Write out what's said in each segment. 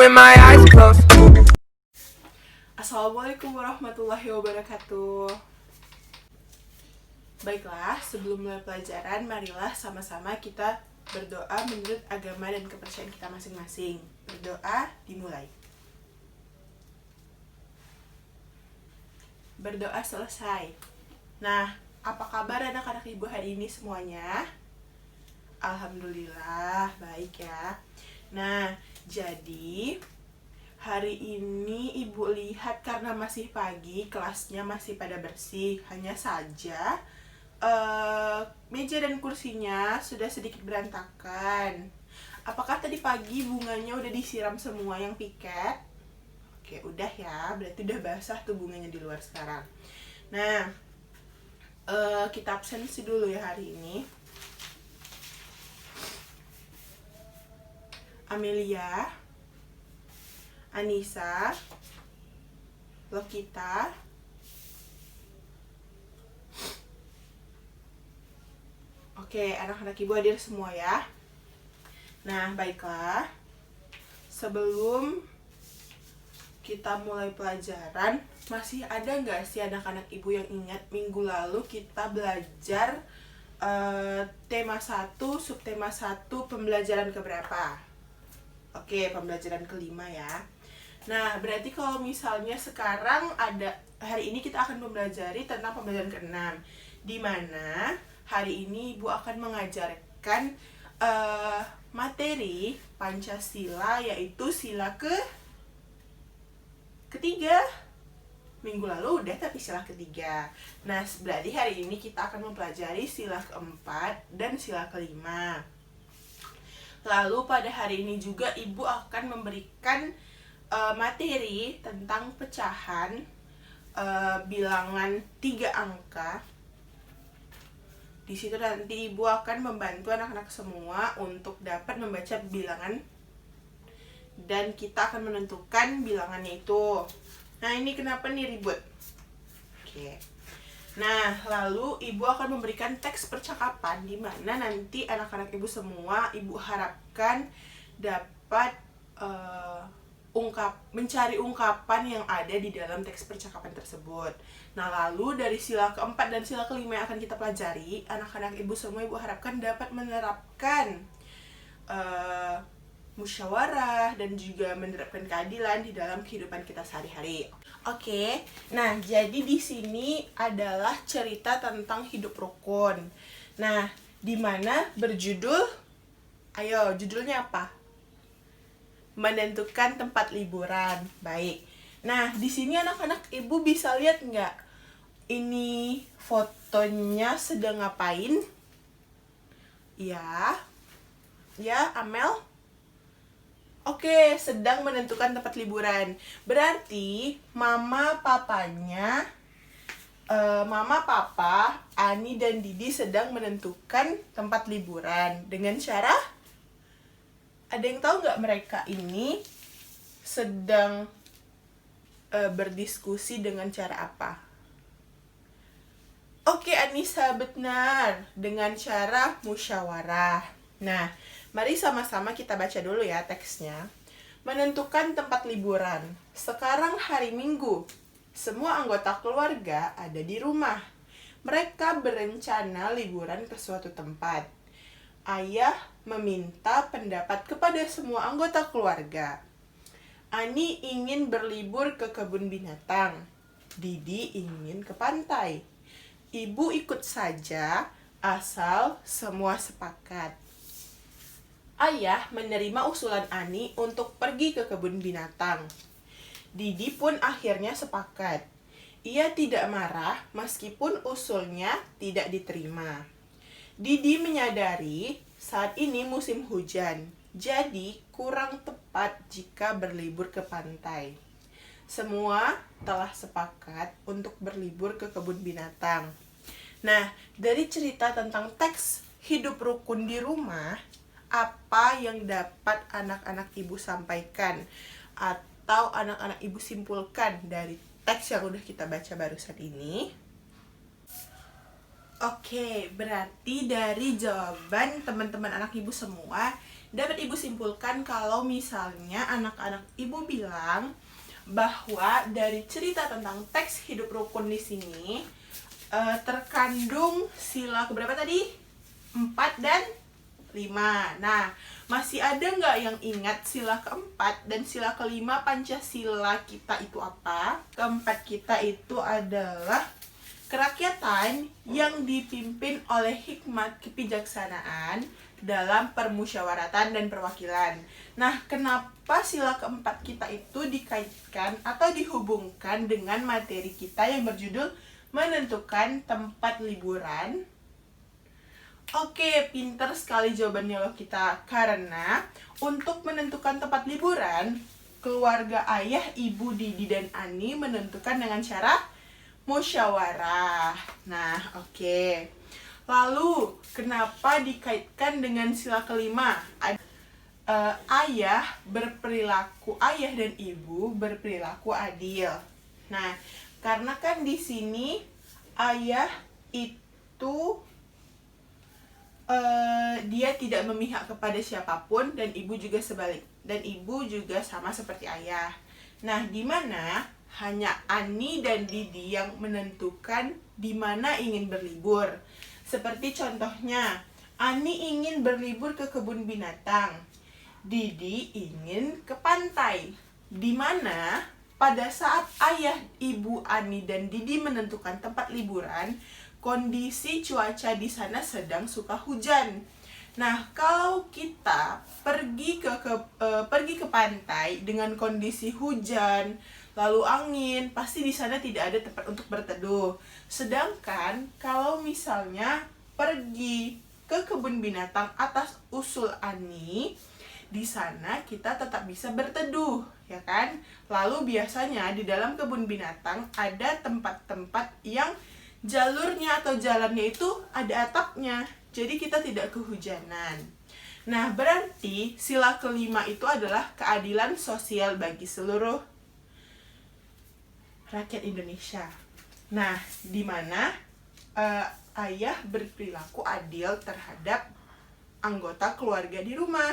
with my eyes closed. Assalamualaikum warahmatullahi wabarakatuh. Baiklah, sebelum mulai pelajaran, marilah sama-sama kita berdoa menurut agama dan kepercayaan kita masing-masing. Berdoa dimulai. Berdoa selesai. Nah, apa kabar anak-anak ibu hari ini semuanya? Alhamdulillah, baik ya. Nah, jadi hari ini ibu lihat karena masih pagi, kelasnya masih pada bersih. Hanya saja meja dan kursinya sudah sedikit berantakan. Apakah tadi pagi bunganya udah disiram semua yang piket? Oke, udah ya, berarti udah basah tuh bunganya di luar sekarang. Nah, kita absensi dulu ya hari ini. Amelia, Anissa, Lokita, oke, anak-anak ibu hadir semua ya. Nah, baiklah. Sebelum kita mulai pelajaran, masih ada nggak sih anak-anak ibu yang ingat minggu lalu kita belajar tema 1, subtema 1, pembelajaran keberapa? Oke, pembelajaran kelima ya. Nah, berarti kalau misalnya sekarang hari ini kita akan mempelajari tentang pembelajaran ke-6, di mana hari ini Ibu akan mengajarkan materi Pancasila, yaitu sila ketiga. Minggu lalu udah, tapi sila ketiga. Nah, berarti hari ini kita akan mempelajari sila keempat dan sila kelima. Lalu pada hari ini juga Ibu akan memberikan materi tentang pecahan bilangan 3 angka. Di situ nanti Ibu akan membantu anak-anak semua untuk dapat membaca bilangan dan kita akan menentukan bilangannya itu. Nah, ini kenapa nih ribut? Oke. Nah, lalu Ibu akan memberikan teks percakapan di mana nanti anak-anak Ibu semua Ibu harapkan dapat mencari ungkapan yang ada di dalam teks percakapan tersebut. Nah, lalu dari sila keempat dan sila kelima yang akan kita pelajari, anak-anak Ibu semua Ibu harapkan dapat menerapkan musyawarah dan juga menerapkan keadilan di dalam kehidupan kita sehari-hari. Oke, nah jadi di sini adalah cerita tentang hidup rukun. Nah, di mana berjudul, ayo judulnya apa? Menentukan tempat liburan. Baik. Nah, di sini anak-anak Ibu bisa lihat nggak? Ini fotonya sedang ngapain? Ya, Amel? Oke, sedang menentukan tempat liburan. Berarti mama, papa, Ani dan Didi sedang menentukan tempat liburan. Dengan cara, ada yang tahu nggak mereka ini sedang berdiskusi dengan cara apa? Oke, Anissa, benar. Dengan cara musyawarah. Nah, mari sama-sama kita baca dulu ya teksnya. Menentukan tempat liburan. Sekarang hari Minggu. Semua anggota keluarga ada di rumah. Mereka berencana liburan ke suatu tempat. Ayah meminta pendapat kepada semua anggota keluarga. Ani ingin berlibur ke kebun binatang. Didi ingin ke pantai. Ibu ikut saja asal semua sepakat. Ayah menerima usulan Ani untuk pergi ke kebun binatang. Didi pun akhirnya sepakat. Ia tidak marah meskipun usulnya tidak diterima. Didi menyadari saat ini musim hujan, jadi kurang tepat jika berlibur ke pantai. Semua telah sepakat untuk berlibur ke kebun binatang. Nah, dari cerita tentang teks hidup rukun di rumah, apa yang dapat anak-anak Ibu sampaikan atau anak-anak Ibu simpulkan dari teks yang udah kita baca barusan ini? Oke, berarti dari jawaban teman-teman anak Ibu semua, dapat ibu simpulkan kalau misalnya anak-anak ibu bilang bahwa dari cerita tentang teks hidup rukun di sini terkandung sila keberapa tadi? 4 dan 5. Nah, masih ada nggak yang ingat sila keempat dan sila kelima Pancasila kita itu apa? Keempat kita itu adalah kerakyatan yang dipimpin oleh hikmat kebijaksanaan dalam permusyawaratan dan perwakilan. Nah, kenapa sila keempat kita itu dikaitkan atau dihubungkan dengan materi kita yang berjudul menentukan tempat liburan? Oke, pinter sekali jawabannya loh kita. Karena untuk menentukan tempat liburan, keluarga ayah, ibu, Didi, dan Ani menentukan dengan cara musyawarah. Nah, oke. Lalu, kenapa dikaitkan dengan sila kelima? Ayah dan ibu berperilaku adil. Nah, karena kan di sini ayah itu dia tidak memihak kepada siapapun dan ibu juga sebalik. Dan ibu juga sama seperti ayah. Nah, di mana hanya Ani dan Didi yang menentukan di mana ingin berlibur. Seperti contohnya, Ani ingin berlibur ke kebun binatang. Didi ingin ke pantai. Di mana pada saat ayah, ibu, Ani, dan Didi menentukan tempat liburan, kondisi cuaca di sana sedang suka hujan. Nah, kalau kita pergi ke pantai dengan kondisi hujan, lalu angin, pasti di sana tidak ada tempat untuk berteduh. Sedangkan kalau misalnya pergi ke kebun binatang atas usul Ani, di sana kita tetap bisa berteduh, ya kan? Lalu biasanya di dalam kebun binatang ada tempat-tempat yang jalurnya atau jalannya itu ada atapnya, jadi kita tidak kehujanan. Nah, berarti sila kelima itu adalah keadilan sosial bagi seluruh rakyat Indonesia. Nah, di mana ayah berperilaku adil terhadap anggota keluarga di rumah.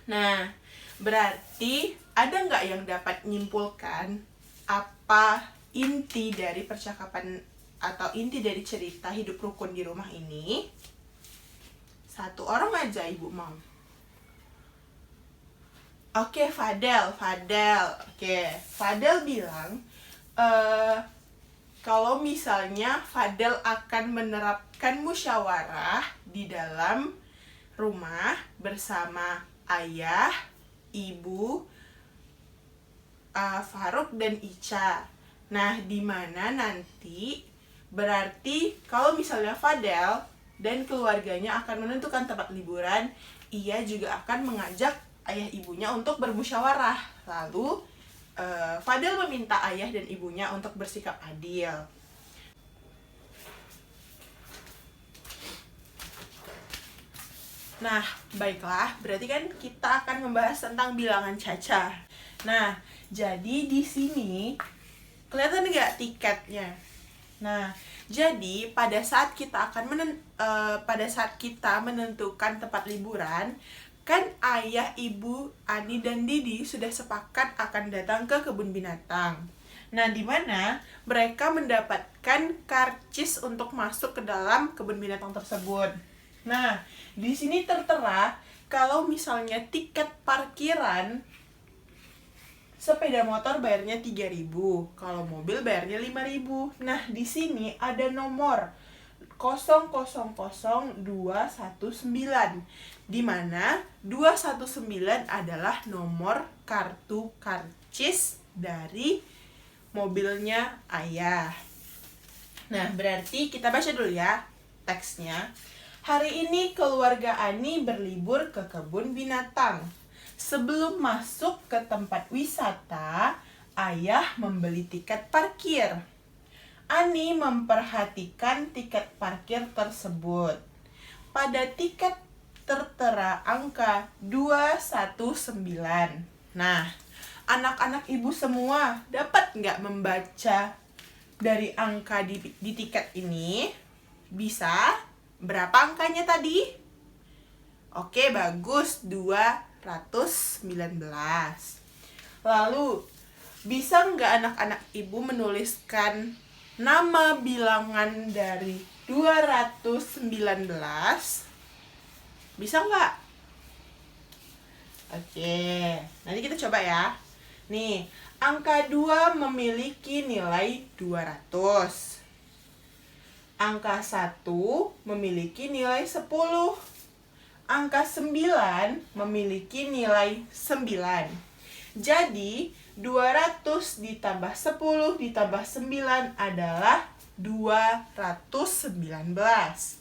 Nah, berarti ada nggak yang dapat menyimpulkan apa inti dari percakapan atau inti dari cerita hidup rukun di rumah ini? Satu orang aja ibu mau. Oke, Fadel. Oke, Fadel bilang kalau misalnya Fadel akan menerapkan musyawarah di dalam rumah bersama ayah, ibu, Faruk dan Ica. Nah, di mana nanti berarti kalau misalnya Fadel dan keluarganya akan menentukan tempat liburan, ia juga akan mengajak ayah ibunya untuk bermusyawarah. Lalu Fadel meminta ayah dan ibunya untuk bersikap adil. Nah, baiklah, berarti kan kita akan membahas tentang bilangan caca. Nah, jadi di sini kelihatan nggak tiketnya? Nah, jadi pada saat kita menentukan tempat liburan, kan ayah, ibu, Ani, dan Didi sudah sepakat akan datang ke kebun binatang. Nah, di mana mereka mendapatkan karcis untuk masuk ke dalam kebun binatang tersebut. Nah, di sini tertera kalau misalnya tiket parkiran sepeda motor bayarnya 3.000, kalau mobil bayarnya 5.000. Nah, di sini ada nomor 000219, di mana 219 adalah nomor kartu karcis dari mobilnya ayah. Nah, berarti kita baca dulu ya teksnya. Hari ini keluarga Ani berlibur ke kebun binatang. Sebelum masuk ke tempat wisata, ayah membeli tiket parkir. Ani memperhatikan tiket parkir tersebut. Pada tiket tertera angka 219. Nah, anak-anak ibu semua dapat nggak membaca dari angka di tiket ini? Bisa? Berapa angkanya tadi? Oke, bagus. 219. Lalu, bisa nggak anak-anak ibu menuliskan nama bilangan dari 219? Bisa nggak? Oke, nanti kita coba ya. Nih, angka 2 memiliki nilai 200. Angka 1 memiliki nilai 10. Angka 9 memiliki nilai 9. Jadi, 200 ditambah 10 ditambah 9 adalah 219.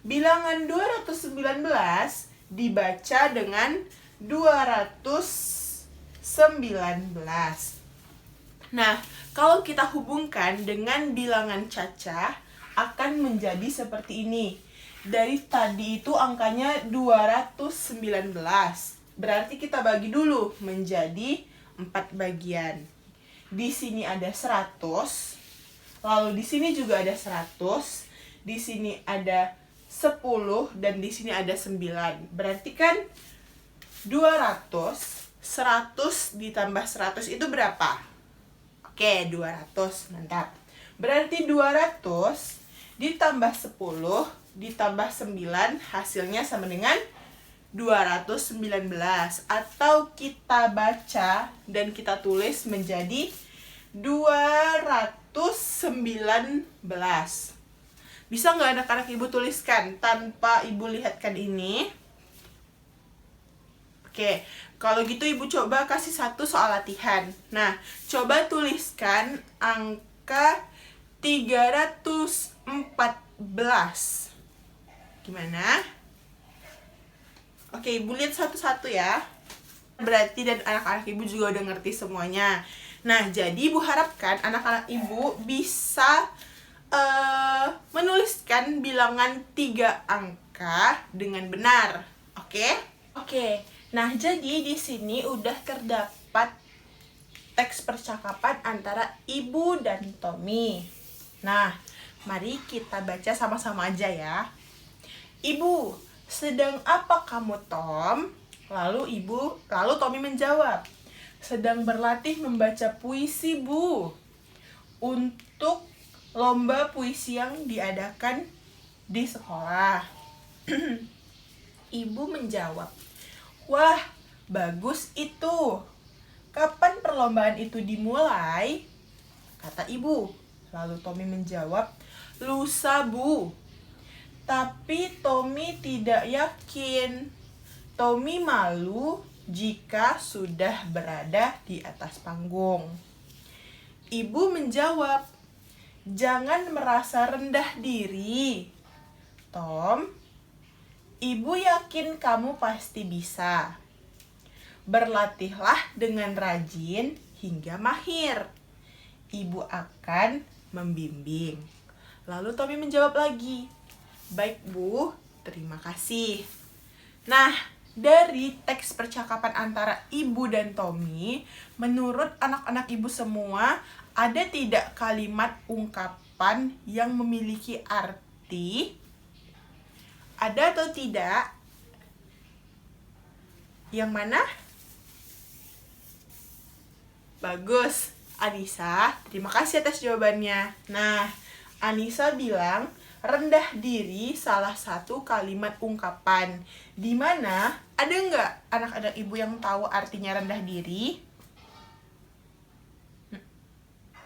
Bilangan 219 dibaca dengan 219. Nah, kalau kita hubungkan dengan bilangan cacah, akan menjadi seperti ini. Dari tadi itu angkanya 219. Berarti kita bagi dulu menjadi 4 bagian. Di sini ada 100, lalu di sini juga ada 100, di sini ada 10, dan di sini ada 9. Berarti kan 200, 100 ditambah 100 itu berapa? Oke, 200, mantap. Berarti 200 ditambah 10 ditambah 9 hasilnya sama dengan 219, atau kita baca dan kita tulis menjadi 219. Bisa nggak anak-anak ibu tuliskan tanpa ibu lihatkan ini? Oke, kalau gitu ibu coba kasih satu soal latihan. Nah, coba tuliskan angka 314. Gimana? Oke, ibu lihat satu-satu ya. Berarti dan anak-anak ibu juga udah ngerti semuanya. Nah, jadi ibu harapkan anak-anak ibu bisa menuliskan bilangan 3 angka dengan benar. Oke? Oke. Nah, jadi di sini udah terdapat teks percakapan antara ibu dan Tommy. Nah, mari kita baca sama-sama aja ya. Ibu, sedang apa kamu, Tom? Lalu Tommy menjawab, sedang berlatih membaca puisi, Bu. Untuk lomba puisi yang diadakan di sekolah. Ibu menjawab, wah, bagus itu. Kapan perlombaan itu dimulai? Kata ibu. Lalu Tommy menjawab, lusa, Bu. Tapi Tommy tidak yakin. Tommy malu jika sudah berada di atas panggung. Ibu menjawab, jangan merasa rendah diri, Tom. Ibu yakin kamu pasti bisa. Berlatihlah dengan rajin hingga mahir. Ibu akan membimbing. Lalu Tommy menjawab lagi, baik, Bu, terima kasih. Nah, dari teks percakapan antara ibu dan Tommy, menurut anak-anak ibu semua, ada tidak kalimat ungkapan yang memiliki arti? Ada atau tidak? Yang mana? Bagus, Anissa. Terima kasih atas jawabannya. Nah, Anissa bilang, rendah diri salah satu kalimat ungkapan. Di mana ada nggak anak-anak ibu yang tahu artinya rendah diri?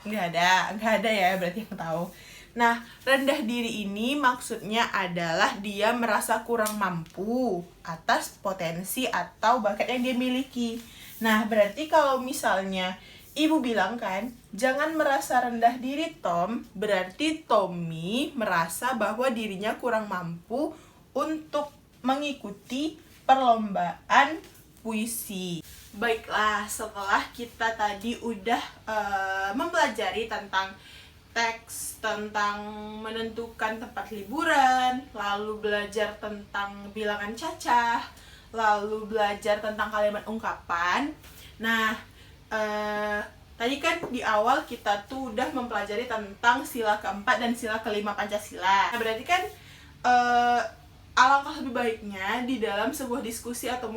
Nggak ada ya berarti yang tahu. Nah, rendah diri ini maksudnya adalah dia merasa kurang mampu atas potensi atau bakat yang dia miliki. Nah, berarti kalau misalnya ibu bilang kan, jangan merasa rendah diri, Tom. Berarti Tommy merasa bahwa dirinya kurang mampu untuk mengikuti perlombaan puisi. Baiklah, setelah kita tadi udah mempelajari tentang teks, tentang menentukan tempat liburan, lalu belajar tentang bilangan cacah, lalu belajar tentang kalimat ungkapan. Nah, tadi kan di awal kita tuh udah mempelajari tentang sila keempat dan sila kelima Pancasila. Nah, berarti kan alangkah lebih baiknya di dalam sebuah diskusi atau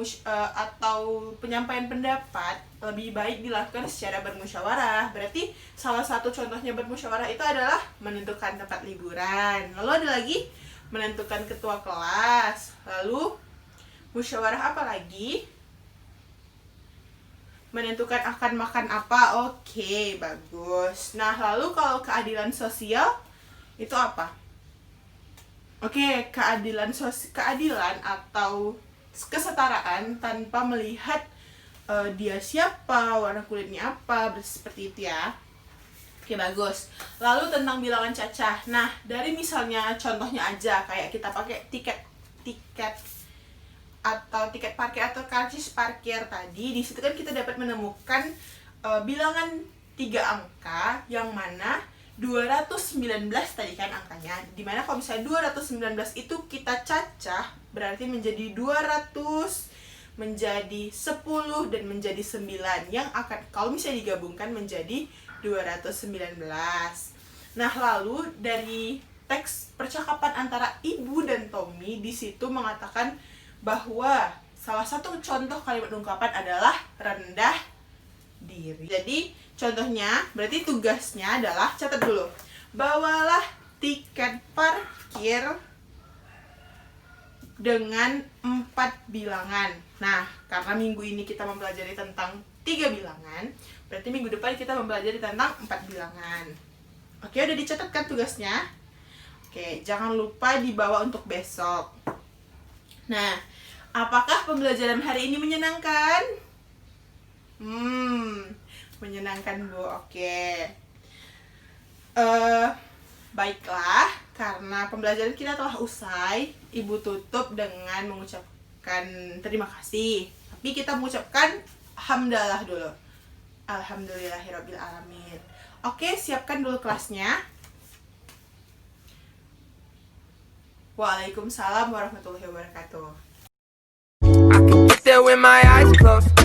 penyampaian pendapat lebih baik dilakukan secara bermusyawarah. Berarti salah satu contohnya bermusyawarah itu adalah menentukan tempat liburan. Lalu ada lagi menentukan ketua kelas. Lalu musyawarah apa lagi? Menentukan akan makan apa. Oke, bagus. Nah, lalu kalau keadilan sosial itu apa? Oke, keadilan atau kesetaraan tanpa melihat dia siapa, warna kulitnya apa, seperti itu ya. Oke, bagus. Lalu tentang bilangan cacah. Nah, dari misalnya contohnya aja kayak kita pakai tiket atau tiket parkir atau karcis parkir tadi, di situ kan kita dapat menemukan bilangan 3 angka yang mana 219 tadi kan angkanya, dimana kalau misalnya 219 itu kita cacah berarti menjadi 200, menjadi 10, dan menjadi 9 yang akan kalau misalnya digabungkan menjadi 219. Nah, lalu dari teks percakapan antara Ibu dan Tommy di situ mengatakan bahwa salah satu contoh kalimat ungkapan adalah rendah diri. Jadi contohnya, berarti tugasnya adalah, catat dulu, bawalah tiket parkir dengan 4 bilangan. Nah, karena minggu ini kita mempelajari tentang 3 bilangan, berarti minggu depan kita mempelajari tentang 4 bilangan. Oke, udah dicatat kan tugasnya? Oke, jangan lupa dibawa untuk besok. Nah, apakah pembelajaran hari ini menyenangkan? Menyenangkan, Bu. Oke. Baiklah, karena pembelajaran kita telah usai, Ibu tutup dengan mengucapkan terima kasih. Tapi kita mengucapkan hamdalah dulu. Alhamdulillahirabbil alamin. Oke, siapkan dulu kelasnya. Waalaikumsalam warahmatullahi wabarakatuh. I can get there with my eyes closed.